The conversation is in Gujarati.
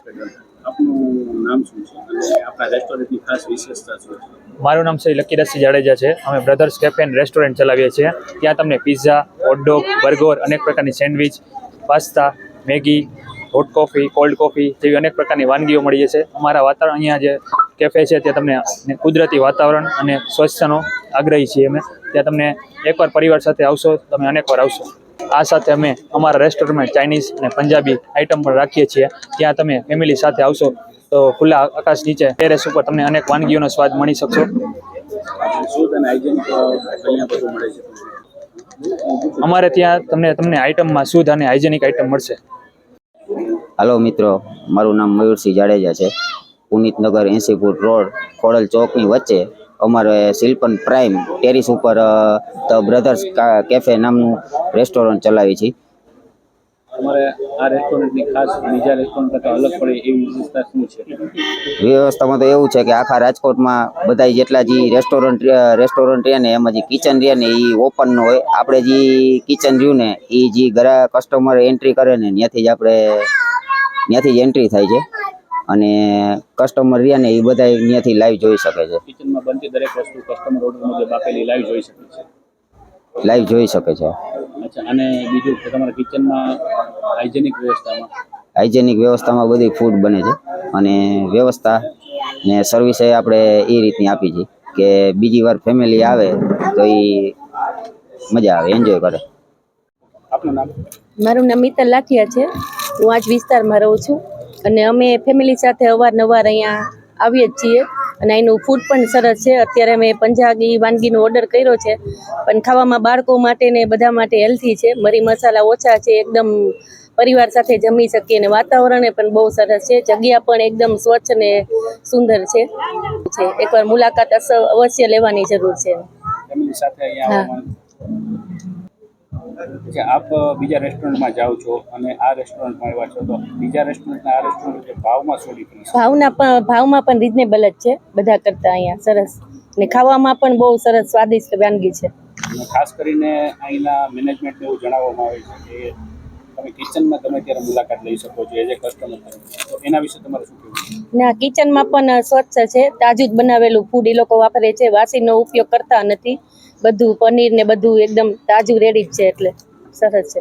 આપનું નામ શું છે અને આપણા રેસ્ટોરન્ટની ખાસ વિશેષતા શું છે? મારું નામ શ્રી લકીરસિંહ જાડેજા છે. અમે બ્રધર્સ કેફે એન્ડ રેસ્ટોરન્ટ ચલાવીએ છીએ. ત્યાં તમને પિઝા, હોટડોગ, બર્ગર, અનેક પ્રકારની sandwich, pasta, Maggi, hot coffee, cold coffee જેવી અનેક પ્રકારની વાનગીઓ મળીએ છે. અમારા વાતાવરણ અહીંયા જે કેફે છે ત્યાં તમને કુદરતી વાતાવરણ અને સ્વચ્છતાનો આગ્રહી છીએ અમે. ત્યાં તમને એકવાર પરિવાર સાથે આવશો તમે અનેકવાર આવશો. આ સાથે અમે અમારા રેસ્ટોરન્ટમાં ચાઇનીઝ અને પંજાબી આઇટમ પણ રાખીએ છીએ. ત્યાં તમે ફેમિલી સાથે આવશો તો ખુલ્લા આકાશ નીચે ટેરેસ ઉપર તમને અનેક વાનગીઓનો સ્વાદ મળી શકશો. શુદ્ધ અને હાઇજેનિક અહીંયા બધું મળે છે. અમારે ત્યાં તમને આઇટમમાં શુદ્ધ અને હાઇજેનિક આઇટમ મળશે. હાલો મિત્રો, મારું નામ મયુરસિંહ જાડેજા છે. પુનિતનગર 80 ફૂટ રોડ ખોડલ ચોકની વચ્ચે અમારે શિલ્પન પ્રાઇમ ટેરિસ ઉપર ધ બ્રધર્સ કેફે નામનું રેસ્ટોરન્ટ ચલાવી છે. તમારે આ રેસ્ટોરન્ટની ખાસ બીજા રેસ્ટોરન્ટ કરતાં અલગ પડે એવી વિશેષતા શું છે? વ્યવસ્થામાં તો એવું છે કે આખા રાજકોટમાં બધા જેટલા જે રેસ્ટોરન્ટ રહે ને એમાં જે કિચન રહે ને એ ઓપન ન હોય. આપણે જે કિચન રહ્યું ને એ જે ગ્રાહક કસ્ટમર એન્ટ્રી કરે ને ત્યાંથી જ એન્ટ્રી થાય છે અને કસ્ટમર રહ્યા ને એ બધા ત્યાંથી લાઈવ જોઈ શકે છે. કિચનમાં બનતી દરેક વસ્તુ કસ્ટમર ઓર્ડર મુજબ આપેલી લાઈવ જોઈ શકે છે. લાઈવ જોઈ શકે છે. અચ્છા, અને બીજું કે તમારા કિચનમાં હાઇજેનિક વ્યવસ્થામાં બધી ફૂડ બને છે અને વ્યવસ્થા ને સર્વિસ આપણે એ રીતની આપી છે કે બીજી વાર ફેમિલી આવે તો એ મજા આવે, એન્જોય કરે. આપનું નામ? મારું નામ મિત્તલ લાઠિયા છે. હું આજ વિસ્તારમાં રહું છું અને અમે ફેમિલી સાથે અવારનવાર અહીંયા આવીએ જ છીએ અને અહીંનું ફૂડ પણ સરસ છે. અત્યારે મેં પંજાબી વાનગીનો ઓર્ડર કર્યો છે પણ ખાવામાં બાળકો માટે ને બધા માટે હેલ્ધી છે. મરી મસાલા ઓછા છે, એકદમ પરિવાર સાથે જમી શકીએ અને વાતાવરણ પણ બહુ સરસ છે. જગ્યા પણ એકદમ સ્વચ્છ અને સુંદર છે. એકવાર મુલાકાત અવશ્ય લેવાની જરૂર છે. ફેમિલી સાથે અહીંયા આપ બીજા રેસ્ટોરન્ટમાં જાઓ છો અને આ રેસ્ટોરન્ટમાં આવ્યા છો તો બીજા રેસ્ટોરન્ટના આ રેસ્ટોરન્ટ ભાવમાં શું ડિફરન્સ? ભાવમાં પણ રિઝનેબલ જ છે બધા કરતાં અહીંયા સરસ અને ખાવામાં પણ બહુ સરસ સ્વાદિષ્ટ વાનગી છે. ખાસ કરીને અહીંના મેનેજમેન્ટને એવું જણાવવામાં આવે છે કે તમે કિચનમાં ગમે ત્યારે મુલાકાત લઈ શકો છો એઝ એ કસ્ટમર. તો એના વિશે તમારે શું કહેવું? ના, કિચનમાં પણ સ્વચ્છ છે. તાજું જ બનાવેલું ફૂડ એ લોકો વાપરે છે. વાસીનો ઉપયોગ કરતા નથી. બધું પનીર ને બધું એકદમ તાજું રેડી જ છે એટલે સરસ છે.